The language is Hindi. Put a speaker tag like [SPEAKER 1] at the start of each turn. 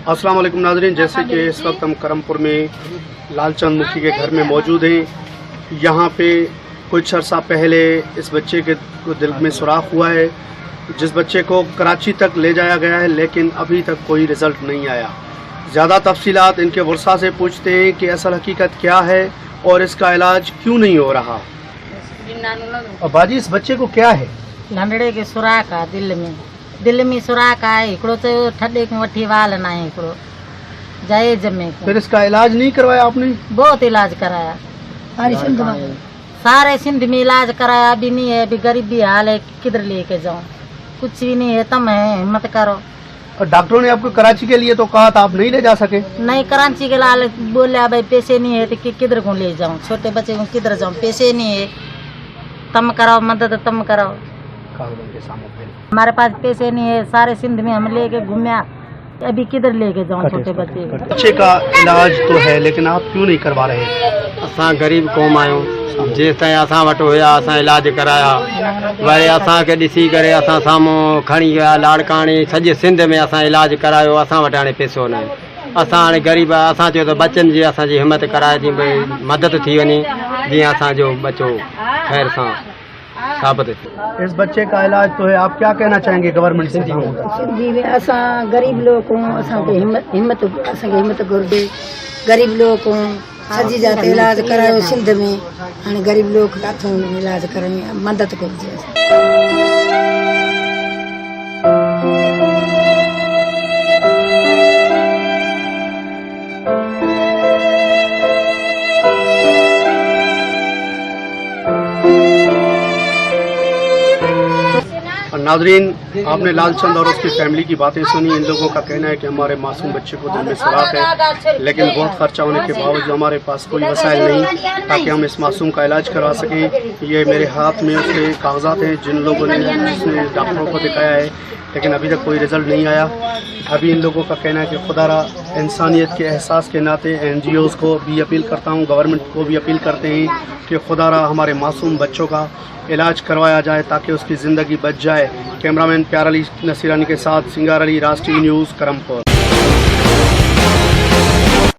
[SPEAKER 1] अस्सलाम वालेकुम नाज़रीन, जैसे कि इस वक्त हम करमपुर में लालचंद मुखी के घर में मौजूद हैं। यहाँ पे कुछ अर्सा पहले इस बच्चे के दिल में सुराख हुआ है, जिस बच्चे को कराची तक ले जाया गया है, लेकिन अभी तक कोई रिज़ल्ट नहीं आया। ज़्यादा तफसीलात इनके वर्षा से पूछते हैं कि असल हकीकत क्या है और इसका इलाज क्यों नहीं हो रहा। और बाजी, इस बच्चे को क्या है?
[SPEAKER 2] लंडड़े के सुराख आ दिल में सुराख आहे, हिकिड़ो चयो ठॾे को वठी वाल ना है, हिकिड़ो जाए जमे को।
[SPEAKER 1] फिर इसका इलाज नहीं करवाया आपने?
[SPEAKER 2] बहुत इलाज कराया, सारे सिंध में इलाज कराया, अभी नहीं है, अभी गरीबी हाल है, किधर लेके जाऊं, कुछ भी नहीं है, तुम है हिम्मत करो।
[SPEAKER 1] और डॉक्टरों ने आपको कराची के लिए तो कहा था, आप नहीं ले जा सके?
[SPEAKER 2] नहीं, कराची के लाल बोले भाई पैसे नहीं है तो किधर को ले जाऊं, छोटे बच्चे को किधर जाऊं, पैसे नहीं है, तुम कराओ मदद, तुम कराओ। हमारे पास पैसे नहीं है, सारे सिंध में हम लेके घूमया, अभी किधर लेके जाऊं छोटे बच्चे।
[SPEAKER 1] बच्चे का इलाज तो है, लेकिन आप क्यों नहीं करवा रहे?
[SPEAKER 3] असां गरीब क़ौम आहियूं, जेसि ताईं असां वटि हुया असां इलाज कराया, वरी असांखे ॾिसी करे असां साम्हूं खणी विया लाड़काणी, सॼे सिंध में असां इलाज करायो, असां वटि हाणे पैसो न आहे। असां हाणे ग़रीब, असां चयो त बच्चनि जी असांजी हिमत कराए थी, भई मदद थी वञे, जीअं असांजो बच्चो ख़ैर सां साबित थी।
[SPEAKER 1] इस बच्चे का इलाज तो है, आप क्या कहना चाहेंगे गवर्नमेंट से?
[SPEAKER 4] सिंधी में असां गरीब लोग हूँ, असांखे हिम्मत असांखे हिम्मत घुरिजे, गरीब लोग हूँ, सॼी जात इलाज करायो सिंध में, हाणे गरीब लोग किथां इलाज करनि, मदद घुरिजे।
[SPEAKER 1] नाजरीन, आपने लालचंद और उसकी फैमिली की बातें सुनी। इन लोगों का कहना है कि हमारे मासूम बच्चे को दिल में सुराख है, लेकिन बहुत खर्चा होने के बावजूद हमारे पास कोई वसाइल नहीं ताकि हम इस मासूम का इलाज करवा सकें। ये मेरे हाथ में उसके कागजात हैं जिन लोगों ने डॉक्टरों को दिखाया है, लेकिन अभी तक कोई रिज़ल्ट नहीं आया। अभी इन लोगों का कहना है कि खुदारा इंसानियत के एहसास के नाते NGOs को भी अपील करता हूँ, गवर्नमेंट को भी अपील करते हैं कि खुदारा हमारे मासूम बच्चों का इलाज करवाया जाए ताकि उसकी ज़िंदगी बच जाए। कैमरामैन प्यार अली नसीरानी के साथ सिंगार अली, राष्ट्रीय न्यूज़, करमपुर।